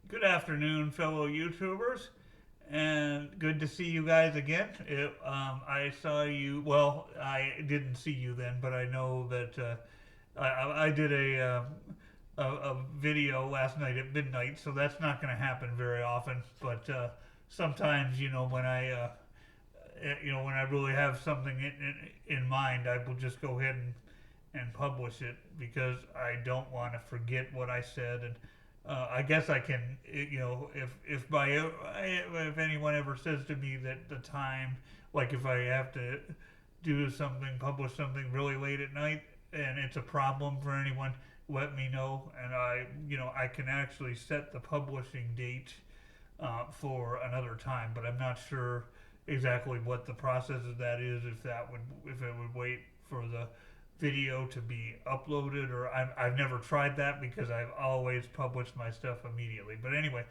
Good afternoon, fellow YouTubers, and good to see you guys again. I saw you. Well, I didn't see you then, but I know that I did a video last night at midnight, so that's not going to happen very often. But sometimes, when I really have something in mind, I will just go ahead and publish it because I don't want to forget what I said. And I guess I can, if anyone ever says to me that the time, like if I have to do something, publish something really late at night, and it's a problem for anyone, let me know, and I can actually set the publishing date for another time, but I'm not sure exactly what the process of that is. If it would wait for the video to be uploaded, or I've never tried that because I've always published my stuff immediately. But anyway,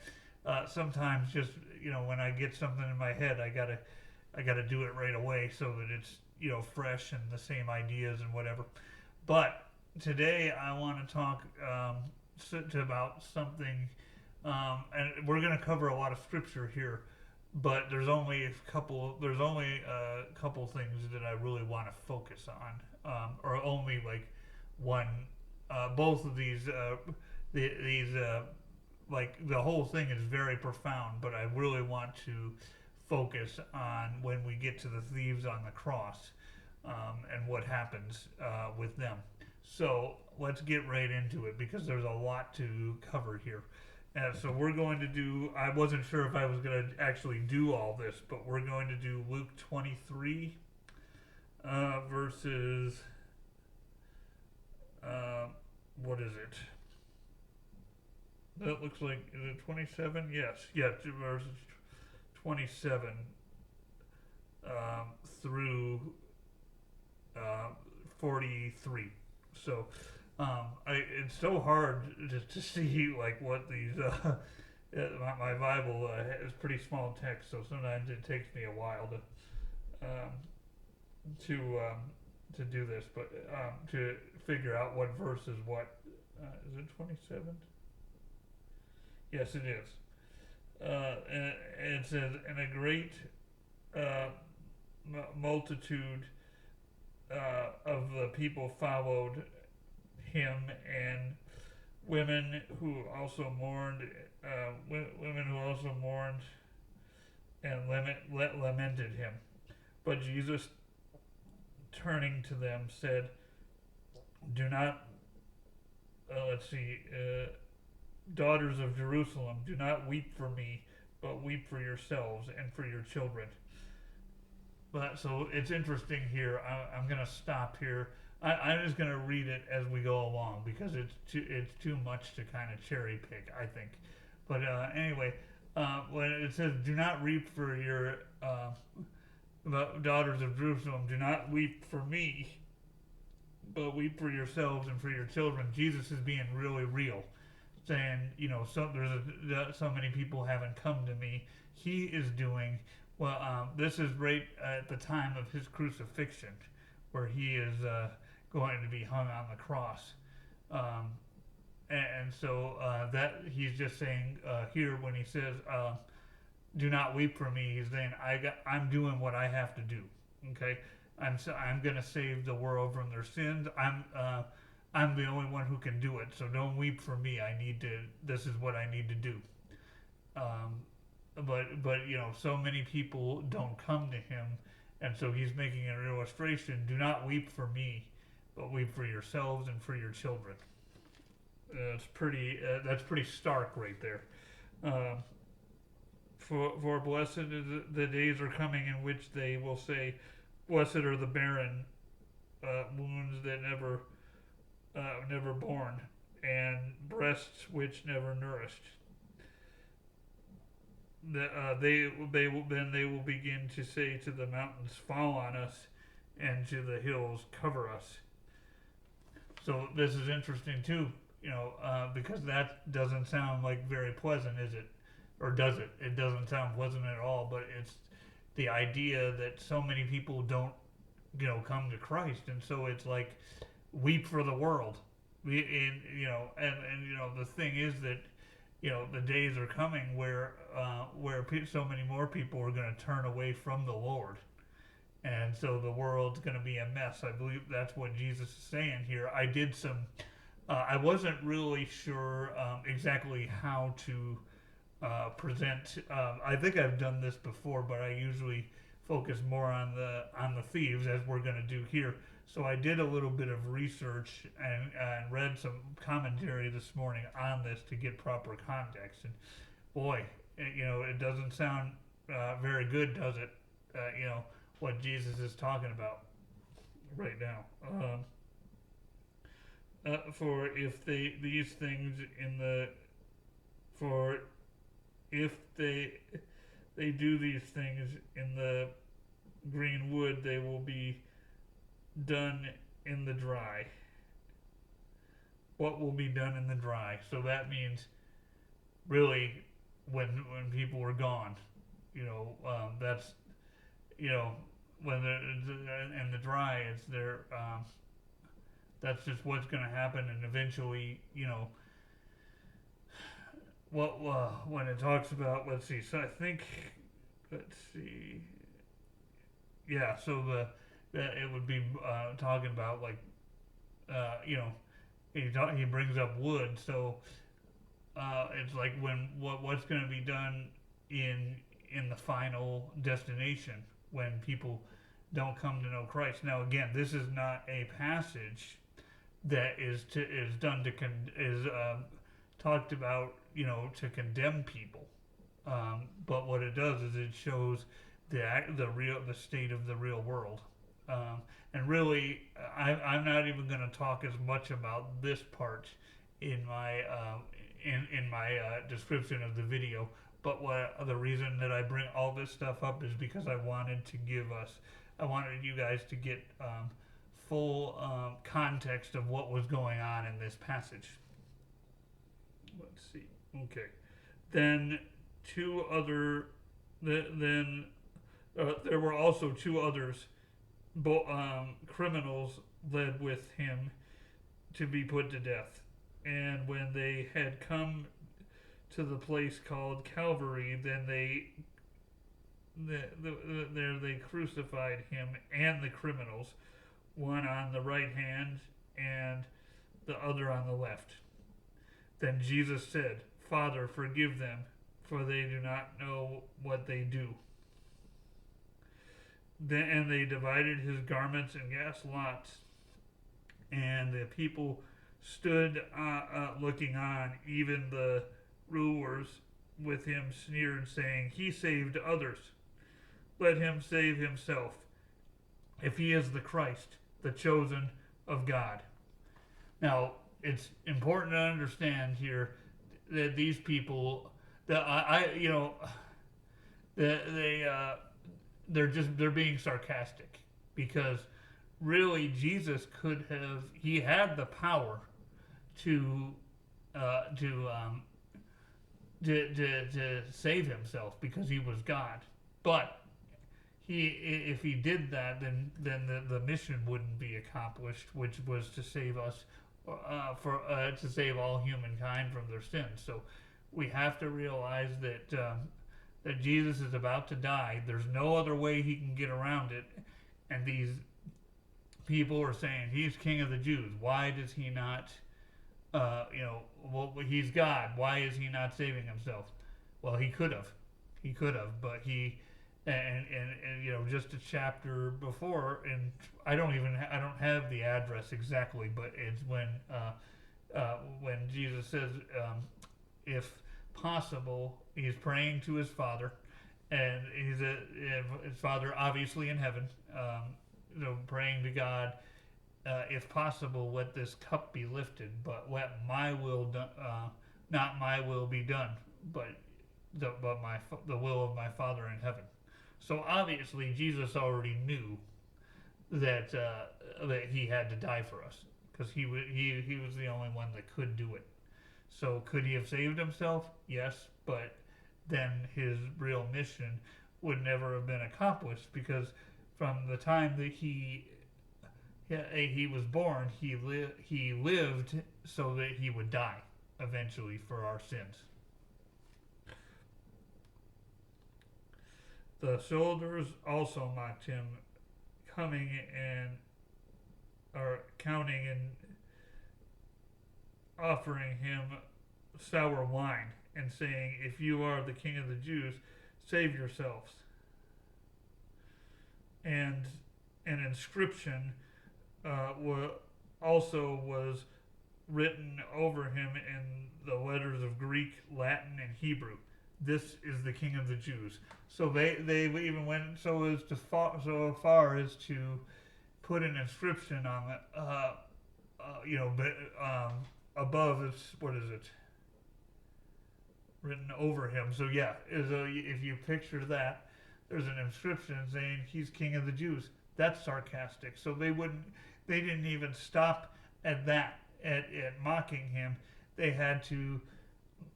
sometimes just when I get something in my head, I gotta do it right away so that it's fresh and the same ideas and whatever. But today I want to talk about something, and we're going to cover a lot of scripture here, but there's only a couple things that I really want to focus on, or only like one. Both of these, like the whole thing is very profound, but I really want to focus on when we get to the thieves on the cross, and what happens with them. So let's get right into it because there's a lot to cover here. So we're going to do. I wasn't sure if I was going to actually do all this, but we're going to do Luke 23 verses. What is it? That looks like, is it 27? Yes, yeah, verses 27 through 43. So it's so hard to see like what these. My Bible is pretty small text, so sometimes it takes me a while um, to um, to do this, but to figure out what verse is what. Is it 27? Yes, it is. And it says, "And a great uh, multitude of the people followed him, and women who also mourned, women who also mourned and lamented him. But Jesus, turning to them, said, 'Do not, let's see, daughters of Jerusalem, do not weep for me, but weep for yourselves and for your children.'" But so it's interesting here. I'm going to stop here. I'm just going to read it as we go along because it's too much to kind of cherry pick, I think. But anyway, when it says, "Do not weep for your daughters of Jerusalem, do not weep for me, but weep for yourselves and for your children," Jesus is being really real, saying, so many people haven't come to me. He is doing well. This is right at the time of his crucifixion, where he is going to be hung on the cross. Um, and so that he's just saying here when he says, "Do not weep for me," he's saying, I'm doing what I have to do. Okay, I'm going to save the world from their sins. I'm the only one who can do it. So don't weep for me. This is what I need to do. Um, but so many people don't come to him, and so he's making an illustration. Do not weep for me, but weep for yourselves and for your children. That's pretty stark right there. Um, for blessed is the days are coming in which they will say, "Blessed are the barren, wounds that never born, and breasts which never nourished." Then they will begin to say to the mountains, "Fall on us," and to the hills, "Cover us." So this is interesting too, because that doesn't sound like very pleasant, is it? Or does it? It doesn't sound pleasant at all. But it's the idea that so many people don't, come to Christ, and so it's like weep for the world. And the thing is that the days are coming where so many more people are going to turn away from the Lord, and so the world's going to be a mess. I believe that's what Jesus is saying here. I did some. I wasn't really sure exactly how to present. I think I've done this before, but I usually focus more on the thieves, as we're going to do here. So I did a little bit of research and read some commentary this morning on this to get proper context. And boy, it doesn't sound very good, does it? What Jesus is talking about right now. For if they these things in the for if they do these things in the green wood, they will be done in the dry. What will be done in the dry? So that means really when people are gone, that's when they're in the dry, it's their that's just what's going to happen, and eventually, what when it talks about, let's see, so I think, let's see, yeah, so it would be talking about like, he brings up wood, so it's like what's going to be done in the final destination when people don't come to know Christ. Now again, this is not a passage that is talked about, to condemn people. But what it does is it shows the state of the real world. And really, I'm not even going to talk as much about this part in my in my description of the video. But the reason that I bring all this stuff up is because I wanted you guys to get full context of what was going on in this passage. Let's see. Okay. Then there were also two others, criminals led with him to be put to death. And when they had come to the place called Calvary, then they crucified him and the criminals, one on the right hand and the other on the left. Then Jesus said, "Father, forgive them, for they do not know what they do." And they divided his garments and cast lots, and the people stood looking on. Even the rulers with him sneered, saying, "He saved others. Let him save himself, if he is the Christ, the chosen of God." Now, it's important to understand here that these people, that they're being sarcastic, because really Jesus he had the power to save himself because he was God, but if he did that, then the mission wouldn't be accomplished, which was to save us, to save all humankind from their sins. So we have to realize that Jesus is about to die. There's no other way he can get around it, and these people are saying he's King of the Jews. Why does he not? Well, he's God. Why is he not saving himself? Well, he could have, but he. And just a chapter before, and I don't have the address exactly, but it's when Jesus says, if possible, he's praying to his Father, and his Father obviously in heaven, praying to God, if possible, let this cup be lifted, but let my will not my will be done, but the will of my Father in heaven. So obviously Jesus already knew that he had to die for us, because he was the only one that could do it. So could he have saved himself? Yes, but then his real mission would never have been accomplished, because from the time that he was born, he lived so that he would die eventually for our sins. The soldiers also mocked him, coming and or counting and offering him sour wine, and saying, "If you are the king of the Jews, save yourselves." And an inscription also was written over him in the letters of Greek, Latin, and Hebrew. "This is the King of the Jews." So they even went so far as to put an inscription on it. Above it's what is it? Written over him. So yeah, if you picture that, there's an inscription saying he's King of the Jews. That's sarcastic. So they didn't even stop at that, at mocking him. They had to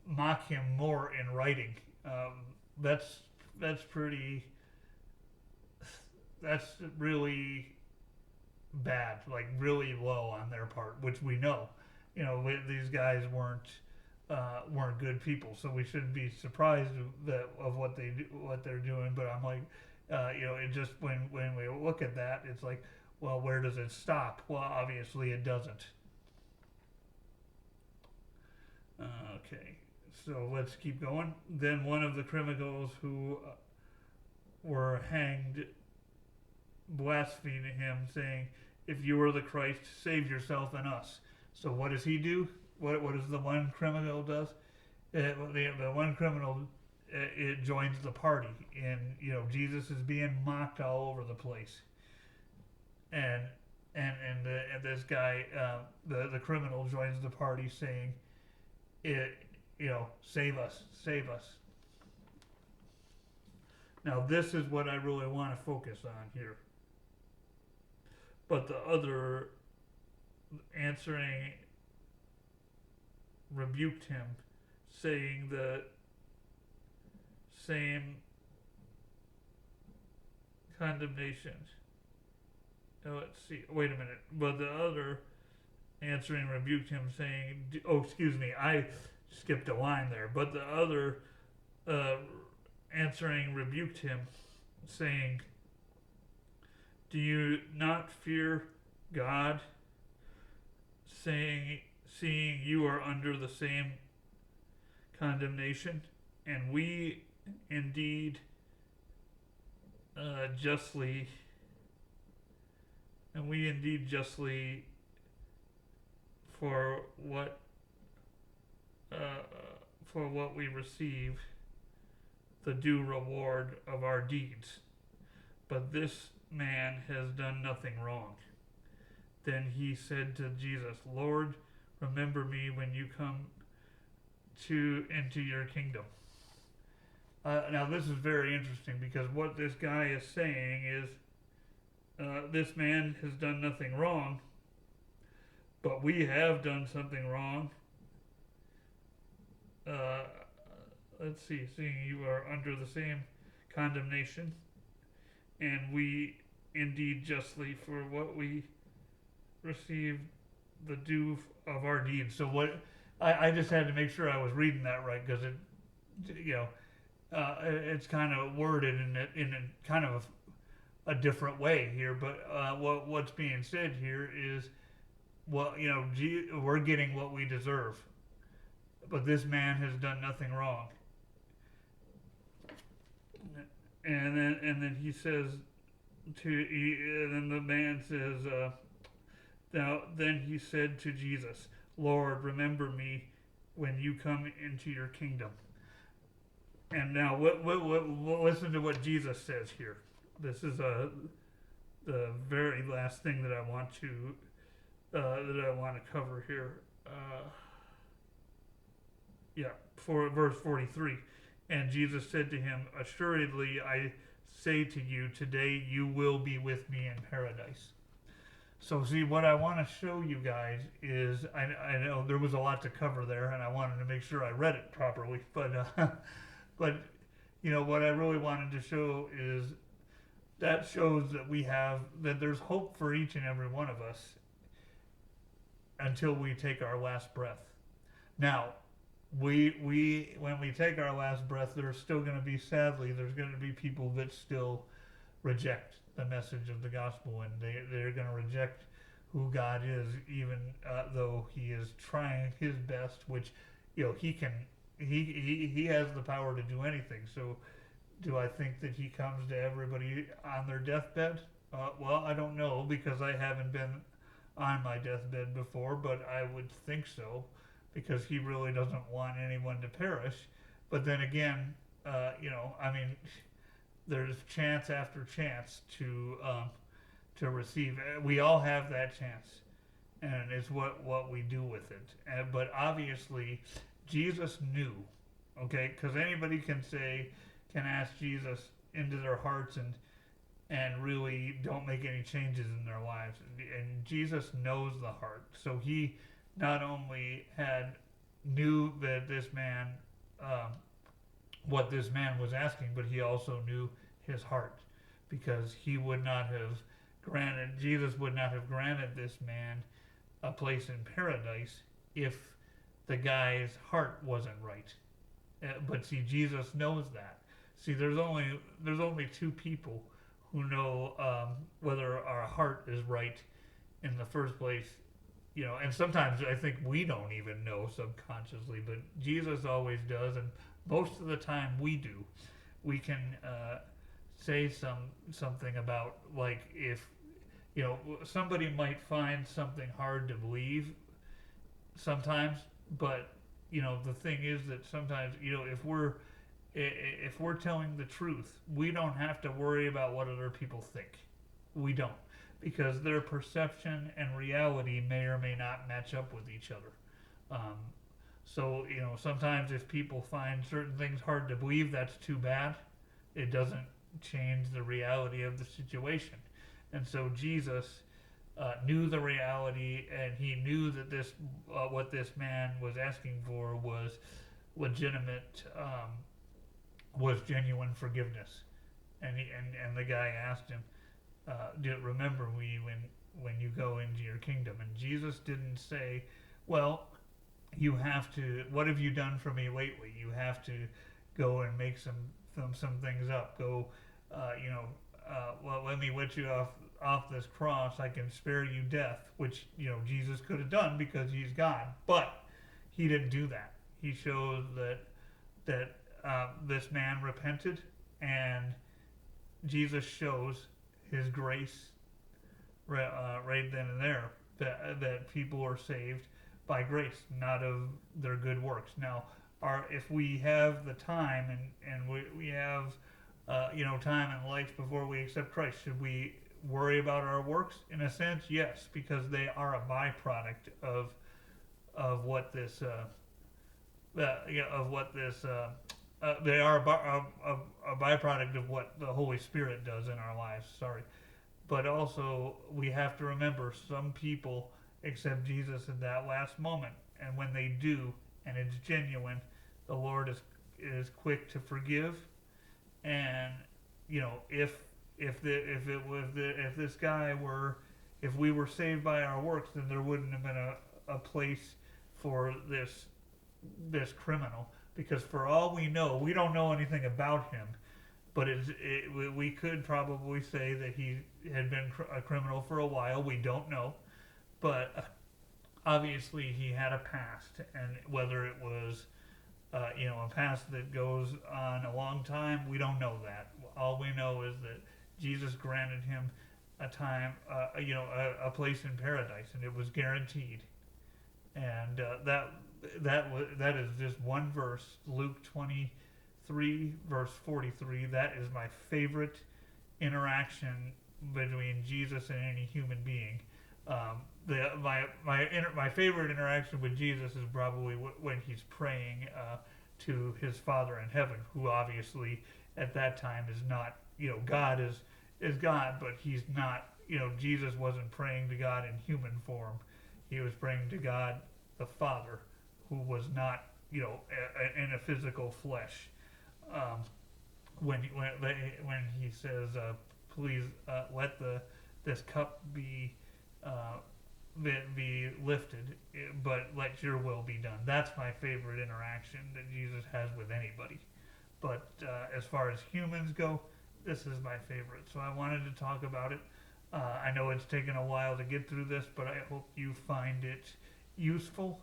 mock him more in writing. That's pretty. That's really bad, like really low on their part, which we know. These guys weren't good people, so we shouldn't be surprised of what they're doing. But I'm like, it just when we look at that, it's like, well, where does it stop? Well, obviously it doesn't. Okay, so let's keep going. Then one of the criminals who were hanged blasphemed him, saying, "If you are the Christ, save yourself and us." So what does he do? What does the one criminal does? The one criminal it joins the party, and Jesus is being mocked all over the place, and this guy, the criminal, joins the party saying, "Save us, save us." Now this is what I really want to focus on here. But the other answering rebuked him, saying the same condemnation. Now let's see. Wait a minute. But the other answering rebuked him, saying, "Oh, excuse me, I skipped a line there." But the other answering rebuked him, saying, "Do you not fear God, seeing you are under the same condemnation, and we indeed justly for what we receive the due reward of our deeds. But this man has done nothing wrong." Then he said to Jesus, "Lord, remember me when you come into your kingdom." Now this is very interesting, because what this guy is saying is, this man has done nothing wrong, but we have done something wrong. Let's see, seeing you are under the same condemnation, and we indeed justly for what we receive the due of our deeds. So what I just had to make sure I was reading that right, because it's kind of worded in a kind of a different way here. But what's being said here is, we're getting what we deserve, but this man has done nothing wrong. And then he says and then the man says, then he said to Jesus, "Lord, remember me when you come into your kingdom." And now listen to what Jesus says here. This is the very last thing that I want to cover here. For verse 43. And Jesus said to him, "Assuredly, I say to you, today you will be with me in paradise." So see, what I want to show you guys is, I know there was a lot to cover there, and I wanted to make sure I read it properly, but what I really wanted to show is that shows that there's hope for each and every one of us until we take our last breath. Now, we when we take our last breath, there's still going to be, sadly, there's going to be people that still reject the message of the gospel, and they're going to reject who God is, even though He is trying His best, which He can. He has the power to do anything. So, do I think that He comes to everybody on their deathbed? Well, I don't know because I haven't been on my deathbed before, but I would think so because He really doesn't want anyone to perish. But then again, I mean, there's chance after chance to receive. We all have that chance, and it's what we do with it. But obviously, Jesus knew, okay, because anybody can ask Jesus into their hearts and really don't make any changes in their lives. And Jesus knows the heart, so He not only knew that this man, what this man was asking, but He also knew his heart, because Jesus would not have granted this man a place in paradise if the guy's heart wasn't right. But see, Jesus knows that. See, there's only two people who know whether our heart is right in the first place. And sometimes I think we don't even know subconsciously, but Jesus always does, and most of the time we do. We can say something about, like, if somebody might find something hard to believe sometimes, but the thing is that sometimes if we're telling the truth, we don't have to worry about what other people think. We don't, because their perception and reality may or may not match up with each other. So sometimes if people find certain things hard to believe, that's too bad. It doesn't change the reality of the situation. And so Jesus knew the reality, and He knew that what this man was asking for was legitimate, was genuine forgiveness. And the guy asked him, remember me when you go into your kingdom. And Jesus didn't say, well, you have to, what have you done for me lately? You have to go and make some things up. Go, well, let me let you off this cross. I can spare you death, which Jesus could have done because He's God, but He didn't do that. He showed that this man repented, and Jesus shows His grace right then and there, that people are saved by grace, not of their good works. Now, if we have the time and we have time in life before we accept Christ, should we worry about our works? In a sense, yes, because they are a byproduct of what this they are a byproduct of what the Holy Spirit does in our lives. Sorry, but also we have to remember some people accept Jesus in that last moment, and when they do, and it's genuine, the Lord is quick to forgive. And if this guy if we were saved by our works, then there wouldn't have been a place for this criminal, because for all we know, we don't know anything about him, but we could probably say that he had been a criminal for a while. We don't know, but obviously he had a past, and whether it was a past that goes on a long time, we don't know that. All we know is that Jesus granted him a place in paradise, and it was guaranteed. And that is just one verse, Luke 23, verse 43. That is my favorite interaction between Jesus and any human being. My favorite interaction with Jesus is probably when He's praying to His Father in heaven, who obviously at that time is not, God is God, but He's not, Jesus wasn't praying to God in human form. He was praying to God the Father, who was not, in a physical flesh. When He says, please let this cup be be lifted, but let your will be done. That's my favorite interaction that Jesus has with anybody. But as far as humans go, this is my favorite. So I wanted to talk about it. I know it's taken a while to get through this, but I hope you find it useful.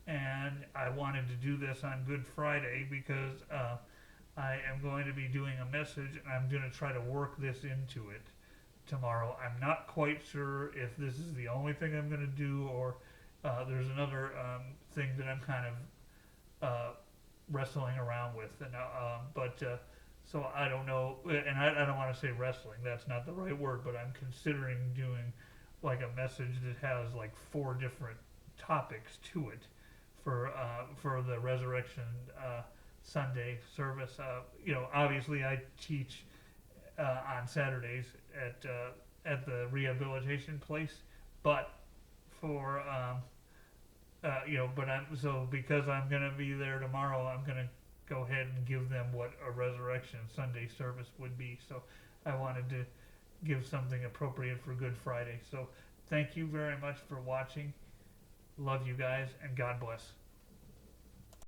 And I wanted to do this on Good Friday because I am going to be doing a message, and I'm going to try to work this into it tomorrow. I'm not quite sure if this is the only thing I'm going to do, or there's another thing that I'm kind of wrestling around with. And so I don't know, and I don't want to say wrestling. That's not the right word, but I'm considering doing like a message that has like 4 different topics to it for the Resurrection Sunday service. Obviously I teach on Saturdays at the rehabilitation place, but for because I'm gonna be there tomorrow, I'm gonna go ahead and give them what a Resurrection Sunday service would be. So I wanted to give something appropriate for Good Friday. So thank you very much for watching. Love you guys, and God bless.